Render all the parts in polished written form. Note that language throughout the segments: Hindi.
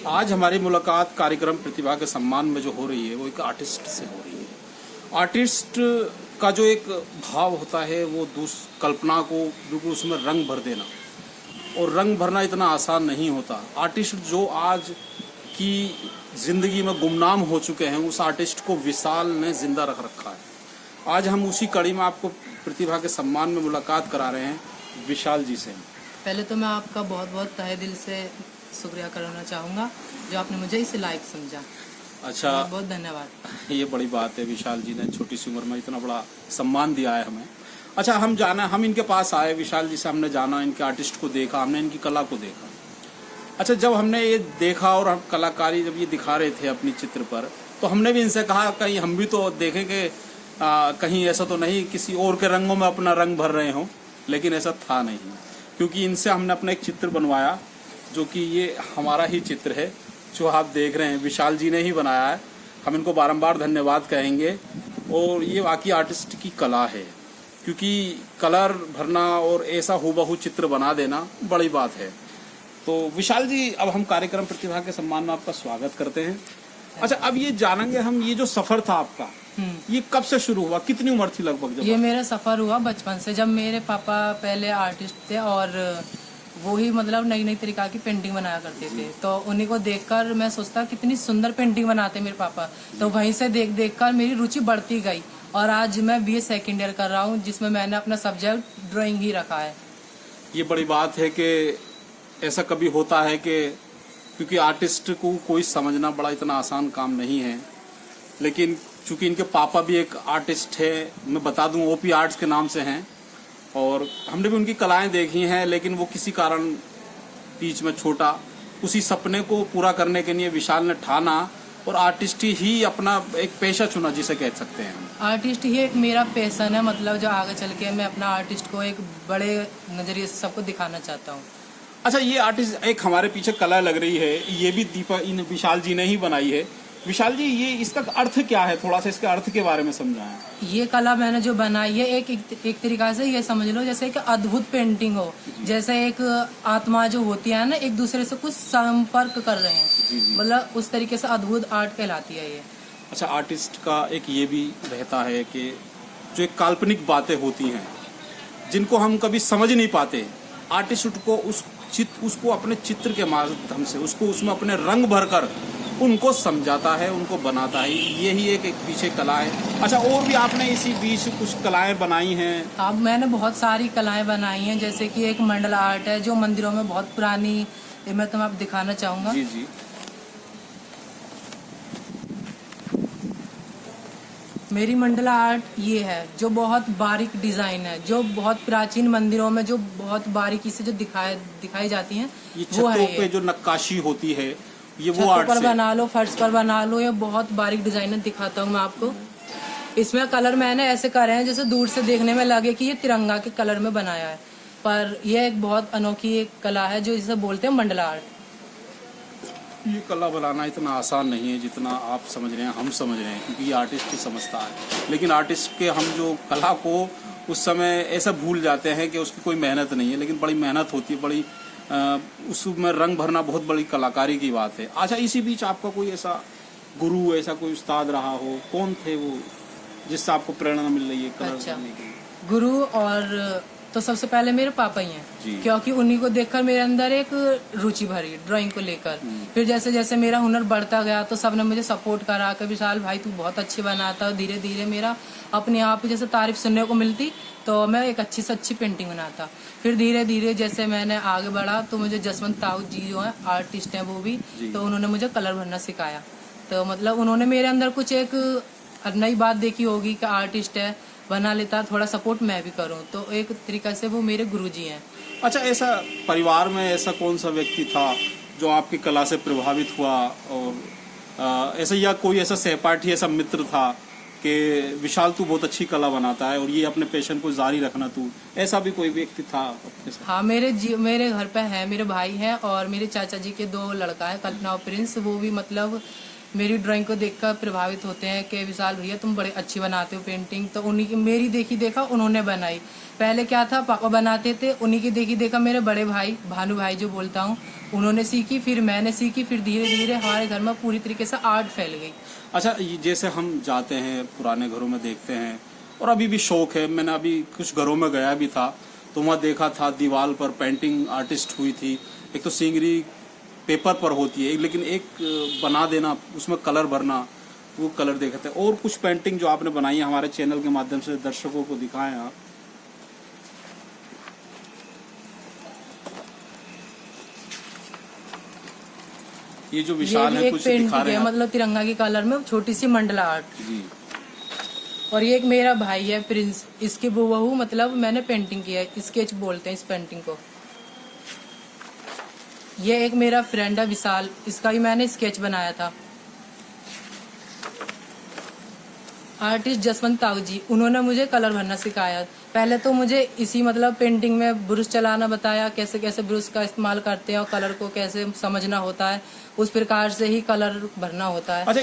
आज हमारी मुलाकात कार्यक्रम प्रतिभा के सम्मान में जो हो रही है वो एक आर्टिस्ट से हो रही है। आर्टिस्ट का जो एक भाव होता है वो कल्पना को बिल्कुल उसमें रंग भर देना, और रंग भरना इतना आसान नहीं होता। आर्टिस्ट जो आज की जिंदगी में गुमनाम हो चुके हैं, उस आर्टिस्ट को विशाल ने जिंदा रख रखा है। आज हम उसी कड़ी में आपको प्रतिभा के सम्मान में मुलाकात करा रहे हैं विशाल जी से। पहले तो मैं आपका बहुत बहुत तहे दिल से शुक्रिया करना चाहूँगा जो आपने मुझे इस लायक समझा। अच्छा, बहुत बहुत धन्यवाद। ये बड़ी बात है, विशाल जी ने छोटी सी उम्र में इतना बड़ा सम्मान दिया है हमें। अच्छा, हम इनके पास आए, विशाल जी से हमने जाना, इनके आर्टिस्ट को देखा, हमने इनकी कला को देखा। अच्छा, जब हमने ये देखा और हम कलाकारी जब ये दिखा रहे थे अपनी चित्र पर, तो हमने भी इनसे कहा कहीं हम भी तो देखें कि कहीं ऐसा तो नहीं किसी और के रंगों में अपना रंग भर रहे हों, लेकिन ऐसा था नहीं, क्योंकि इनसे हमने अपना एक चित्र बनवाया जो कि ये हमारा ही चित्र है जो आप देख रहे हैं, विशाल जी ने ही बनाया है। हम इनको बारंबार धन्यवाद कहेंगे, और ये वाकई आर्टिस्ट की कला है, क्योंकि कलर भरना और ऐसा हूबहू चित्र बना देना बड़ी बात है। तो विशाल जी, अब हम कार्यक्रम प्रतिभा के सम्मान में आपका स्वागत करते हैं। अच्छा, अब ये जानेंगे हम, ये जो सफर था आपका, ये कब से शुरू हुआ, कितनी उम्र थी लगभग जब? ये मेरा सफर हुआ बचपन से, जब मेरे पापा पहले आर्टिस्ट थे और वो ही मतलब नई नई तरीका की पेंटिंग बनाया करते थे। तो उन्हीं को देखकर मैं सोचता कितनी सुंदर पेंटिंग बनाते मेरे पापा, तो वहीं से देख देख कर मेरी रुचि बढ़ती गई, और आज मैं BA सेकेंड ईयर कर रहा हूँ, जिसमें मैंने अपना सब्जेक्ट ड्राइंग ही रखा है। ये बड़ी बात है कि ऐसा कभी होता है कि क्योंकि आर्टिस्ट को कोई समझना बड़ा इतना आसान काम नहीं है, लेकिन चूंकि इनके पापा भी एक आर्टिस्ट है, मैं बता दूं OP आर्ट्स के नाम से हैं, और हमने भी उनकी कलाएं देखी हैं, लेकिन वो किसी कारण बीच में छोटा, उसी सपने को पूरा करने के लिए विशाल ने ठाना और आर्टिस्ट ही अपना एक पेशा चुना, जिसे कह सकते हैं। आर्टिस्ट ही एक मेरा पैशन है, मतलब जो आगे चल के मैं अपना आर्टिस्ट को एक बड़े नजरिए से सबको दिखाना चाहता हूँ। अच्छा, ये आर्टिस्ट एक हमारे पीछे कला लग रही है, ये भी इन विशाल जी ने ही बनाई है। विशाल जी, ये इसका अर्थ क्या है, थोड़ा सा इसके अर्थ के बारे में समझाएं। ये कला मैंने जो बनाई है एक तरीका से ये समझ लो जैसे एक अद्भुत पेंटिंग हो, जैसे एक आत्मा जो होती है ना, एक दूसरे से कुछ संपर्क कर रहे हैं, मतलब उस तरीके से अद्भुत आर्ट कहलाती है ये। अच्छा, आर्टिस्ट का एक ये भी रहता है कि जो एक काल्पनिक बातें होती हैं जिनको हम कभी समझ नहीं पाते, आर्टिस्ट को उसको अपने चित्र के माध्यम से उसको उसमें अपने रंग भरकर उनको समझाता है, उनको बनाता है। यही एक पीछे कला है। अच्छा, और भी आपने इसी बीच कुछ कलाएं बनाई हैं? अब मैंने बहुत सारी कलाएं बनाई हैं, जैसे कि एक मंडला आर्ट है जो मंदिरों में बहुत पुरानी, मैं तुम्हें आप दिखाना चाहूंगा। जी जी। मेरी मंडला आर्ट ये है जो बहुत बारीक डिजाइन है, जो बहुत प्राचीन मंदिरों में जो बहुत बारीकी से जो दिखाई जाती हैं, ये छतों पे जो नक्काशी होती है, ये वो आर्ट पर बना लो, फर्श पर बना लो, ये बहुत बारीक डिजाइन है। दिखाता हूँ मैं आपको। इसमें कलर मैंने ऐसे करे हैं जैसे दूर से देखने में लगे कि ये तिरंगा के कलर में बनाया है, पर यह एक बहुत अनोखी एक कला है जो इसे बोलते हैं मंडला आर्ट। ये कला बनाना इतना आसान नहीं है जितना आप समझ रहे हैं, हम समझ रहे हैं, क्योंकि ये आर्टिस्ट ही समझता है। लेकिन आर्टिस्ट के हम जो कला को उस समय ऐसा भूल जाते हैं कि उसकी कोई मेहनत नहीं है, लेकिन बड़ी मेहनत होती है, बड़ी उसमें रंग भरना बहुत बड़ी कलाकारी की बात है। अच्छा, इसी बीच आपका कोई ऐसा गुरु, ऐसा कोई उस्ताद रहा हो, कौन थे वो जिससे आपको प्रेरणा मिल रही है कलर करने की? गुरु और तो सबसे पहले मेरे पापा ही हैं, क्योंकि उन्हीं को देखकर मेरे अंदर एक रुचि भरी ड्राइंग को लेकर। फिर जैसे जैसे मेरा हुनर बढ़ता गया तो सबने मुझे सपोर्ट करा कि विशाल भाई तू बहुत अच्छी बनाता। धीरे धीरे मेरा अपने आप जैसे तारीफ सुनने को मिलती तो मैं एक अच्छी से अच्छी पेंटिंग बनाता। फिर धीरे धीरे जैसे मैंने आगे बढ़ा तो मुझे जसवंत ताऊ जी जो है आर्टिस्ट हैं वो भी, तो उन्होंने मुझे कलर भरना सिखाया। तो मतलब उन्होंने मेरे अंदर कुछ एक नई बात देखी होगी कि आर्टिस्ट है, बना लेता, थोड़ा सपोर्ट मैं भी करूं, तो एक तरीका से वो मेरे गुरुजी हैं। अच्छा, ऐसा परिवार में ऐसा कौन सा व्यक्ति था जो आपकी कला से प्रभावित हुआ, और ऐसा या कोई ऐसा सहपाठी, ऐसा मित्र था कि विशाल तू बहुत अच्छी कला बनाता है और ये अपने पैशन को जारी रखना तू, ऐसा भी कोई व्यक्ति था अपने साथ? हाँ, मेरे घर पे है, मेरे भाई हैं और मेरे चाचा जी के 2 लड़का है, कल्पना और प्रिंस। वो भी मतलब मेरी ड्राइंग को देखकर प्रभावित होते हैं कि विशाल भैया तुम बड़े अच्छी बनाते हो पेंटिंग, तो उन्हीं की मेरी देखी देखा उन्होंने बनाई। पहले क्या था, पापा बनाते थे, उन्हीं की देखी देखा मेरे बड़े भाई भानु भाई जो बोलता हूँ उन्होंने सीखी, फिर मैंने सीखी, फिर धीरे धीरे हमारे घर में पूरी तरीके से आर्ट फैल गई। अच्छा, जैसे हम जाते हैं पुराने घरों में देखते हैं, और अभी भी शौक है, मैंने अभी कुछ घरों में गया भी था तो वहाँ देखा था दीवार पर पेंटिंग आर्टिस्ट हुई थी। एक तो सिंगरी पेपर पर होती है, लेकिन एक बना देना, उसमें कलर भरना, वो कलर देखते हैं। और कुछ पेंटिंग जो आपने बनाई है हमारे चैनल के माध्यम से दर्शकों को दिखाएं आप। ये जो विशाल है कुछ दिखा रहे हैं, मतलब तिरंगा के कलर में छोटी सी मंडला आर्ट जी। और ये एक मेरा भाई है प्रिंस, इसके बहू मतलब मैंने पेंटिंग किया है, स्केच बोलते हैं इस पेंटिंग को। ये एक मेरा फ्रेंड है विशाल, इसका भी मैंने स्केच बनाया था। आर्टिस्ट जसवंत ताऊ जी, उन्होंने मुझे कलर भरना सिखाया। पहले तो मुझे इसी मतलब पेंटिंग में ब्रश चलाना बताया, कैसे कैसे ब्रश का इस्तेमाल करते हैं और कलर को कैसे समझना होता है, उस प्रकार से ही कलर भरना होता है। अच्छा,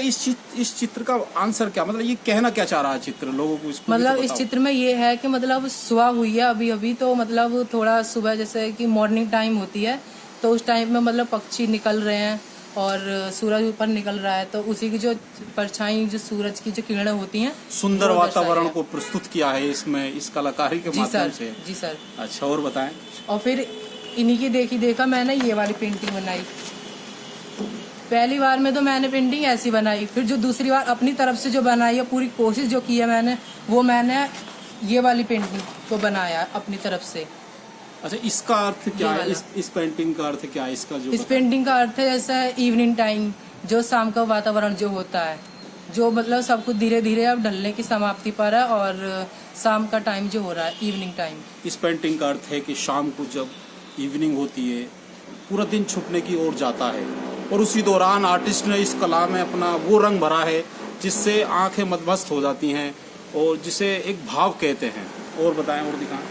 इस चित्र का आंसर क्या, मतलब ये कहना क्या चाह रहा है चित्र लोगों को? मतलब इस चित्र में ये है कि मतलब सुबह हुई है अभी अभी, तो मतलब थोड़ा सुबह जैसे कि मॉर्निंग टाइम होती है तो उस टाइम में मतलब पक्षी निकल रहे हैं और सूरज ऊपर निकल रहा है, तो उसी की जो परछाई, जो सूरज की जो किरणें होती हैं, सुंदर वातावरण को प्रस्तुत किया है इसमें, इस कलाकारी के माध्यम से। जी सर। अच्छा, और बताएं। और फिर इन्हीं की देखी देखा मैंने ये वाली पेंटिंग बनाई। पहली बार में तो मैंने पेंटिंग ऐसी बनाई, फिर जो दूसरी बार अपनी तरफ से जो बनाई है, पूरी कोशिश जो की है मैंने, वो मैंने ये वाली पेंटिंग को बनाया अपनी तरफ से। अच्छा, इसका अर्थ क्या है? इस पेंटिंग का अर्थ क्या है इसका? जो इस पेंटिंग का अर्थ है जैसा है इवनिंग टाइम, जो शाम का वातावरण जो होता है, जो मतलब सब कुछ धीरे धीरे अब ढलने की समाप्ति पर है और शाम का टाइम जो हो रहा है, इवनिंग टाइम। इस पेंटिंग का अर्थ है कि शाम को जब इवनिंग होती है, पूरा दिन छुपने की ओर जाता है, और उसी दौरान आर्टिस्ट ने इस कला में अपना वो रंग भरा है जिससे आंखें मदमस्त हो जाती हैं और जिसे एक भाव कहते हैं। और बताएं, और दिखाएं।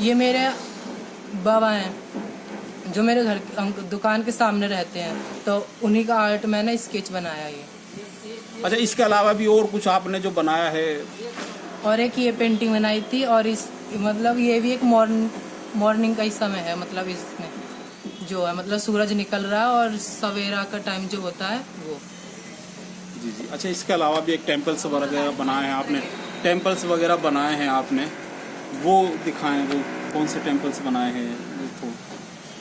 ये मेरे बाबा हैं जो मेरे घर दुकान के सामने रहते हैं, तो उन्हीं का आर्ट मैंने स्केच बनाया ये। अच्छा, इसके अलावा भी और कुछ आपने जो बनाया है? और एक ये पेंटिंग बनाई थी, और इस मतलब ये भी एक मॉर्निंग का ही समय है, मतलब इसमें जो है मतलब सूरज निकल रहा है और सवेरा का टाइम जो होता है वो। जी जी। अच्छा, इसके अलावा भी एक टेम्पल्स वगैरह बनाए हैं आपने? टेम्पल्स वगैरह बनाए हैं आपने, वो दिखाएं, वो कौन से टेम्पल्स बनाए हैं? तो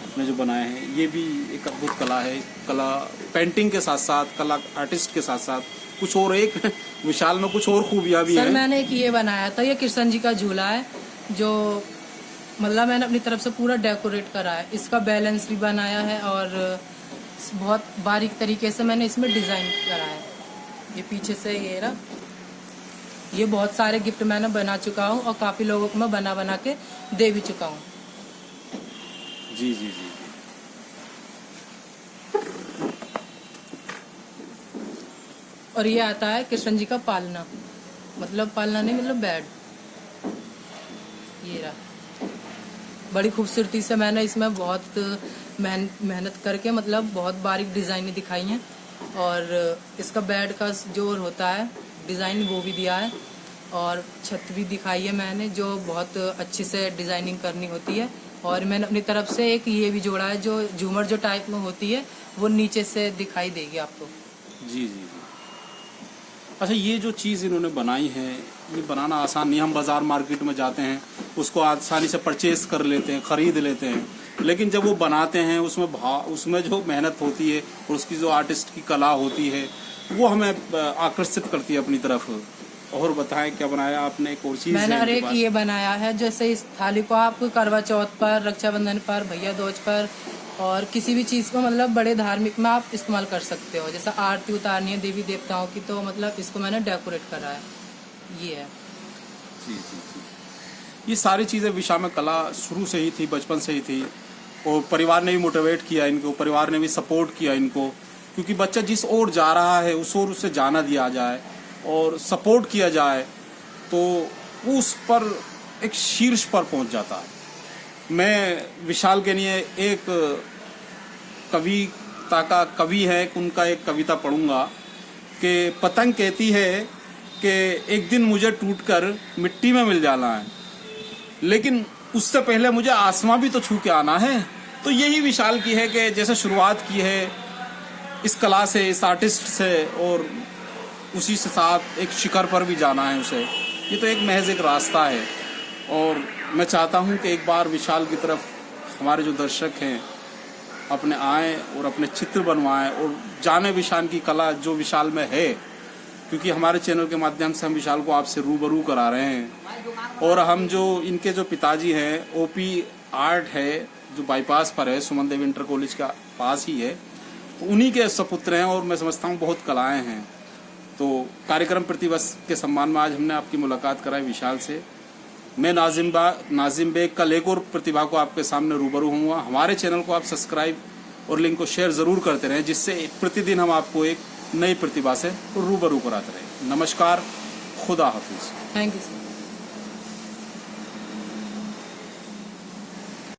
आपने जो बनाए हैं ये भी एक अद्भुत कला है। कला पेंटिंग के साथ साथ, कला आर्टिस्ट के साथ साथ कुछ और एक विशाल में कुछ और खूबियां भी हैं। सर, मैंने एक ये बनाया था, ये कृष्ण जी का झूला है, जो मतलब मैंने अपनी तरफ से पूरा डेकोरेट करा है। इसका बैलेंस भी बनाया है और बहुत बारीक तरीके से मैंने इसमें डिजाइन करा है। ये पीछे से ये रहा, ये बहुत सारे गिफ्ट मैंने बना चुका हूँ और काफी लोगों को मैं बना बना के दे भी चुका हूँ। जी जी जी। और ये आता है कृष्ण जी का पालना, मतलब पालना नहीं, मतलब बेड। ये रहा, बड़ी खूबसूरती से मैंने इसमें बहुत मेहनत करके मतलब बहुत बारीक डिजाइनें दिखाई हैं, और इसका बेड का जो होता है डिज़ाइन वो भी दिया है, और छत भी दिखाई है मैंने जो बहुत अच्छी से डिज़ाइनिंग करनी होती है। और मैंने अपनी तरफ से एक ये भी जोड़ा है, जो झूमर जो टाइप में होती है वो नीचे से दिखाई देगी आपको। जी जी जी। अच्छा, ये जो चीज़ इन्होंने बनाई है, ये बनाना आसान नहीं। हम बाज़ार मार्केट में जाते हैं, उसको आसानी से परचेज कर लेते हैं, ख़रीद लेते हैं, लेकिन जब वो बनाते हैं उसमें जो मेहनत होती है और उसकी जो आर्टिस्ट की कला होती है वो हमें आकर्षित करती है अपनी तरफ। और बताएं, क्या बनाया आपने? एक और चीज़ मैंने हर एक ये बनाया है, जैसे इस थाली को आप करवा चौथ पर, रक्षाबंधन पर, भैया दूज पर और किसी भी चीज़ को मतलब बड़े धार्मिक में आप इस्तेमाल कर सकते हो। जैसे आरती उतारनी है देवी देवताओं की, तो मतलब इसको मैंने डेकोरेट करा है। ये है। जी जी जी। ये सारी चीज़ें विशा में कला शुरू से ही थी, बचपन से ही थी, और परिवार ने भी मोटिवेट किया इनको, परिवार ने भी सपोर्ट किया इनको, क्योंकि बच्चा जिस ओर जा रहा है उस ओर उसे जाना दिया जाए और सपोर्ट किया जाए तो वो उस पर एक शीर्ष पर पहुंच जाता है। मैं विशाल के लिए एक कवि कलकत्ता का कवि है, उनका एक कविता पढ़ूंगा कि पतंग कहती है कि एक दिन मुझे टूटकर मिट्टी में मिल जाना है, लेकिन उससे पहले मुझे आसमां भी तो छू के आना है। तो यही विशाल की है कि जैसे शुरुआत की है इस कला से, इस आर्टिस्ट से, और उसी से साथ एक शिखर पर भी जाना है उसे। ये तो एक महज एक रास्ता है, और मैं चाहता हूँ कि एक बार विशाल की तरफ हमारे जो दर्शक हैं अपने आएँ और अपने चित्र बनवाएं और जाने विशाल की कला जो विशाल में है, क्योंकि हमारे चैनल के माध्यम से हम विशाल को आपसे रूबरू करा रहे हैं। और हम जो इनके जो पिताजी हैं, ओपी आर्ट है जो बाईपास पर है, सुमन देव इंटर कॉलेज का पास ही है, तो उन्हीं के सपुत्र हैं, और मैं समझता हूँ बहुत कलाएँ हैं। तो कार्यक्रम प्रतिभा के सम्मान में आज हमने आपकी मुलाकात कराई विशाल से। मैं नाजिम बेग कल एक और प्रतिभा को आपके सामने रूबरू हुआ। हमारे चैनल को आप सब्सक्राइब और लिंक को शेयर ज़रूर करते रहें, जिससे प्रतिदिन हम आपको एक नई प्रतिभा से रूबरू कराते रहें। नमस्कार, खुदा हाफिज। Thank you sir.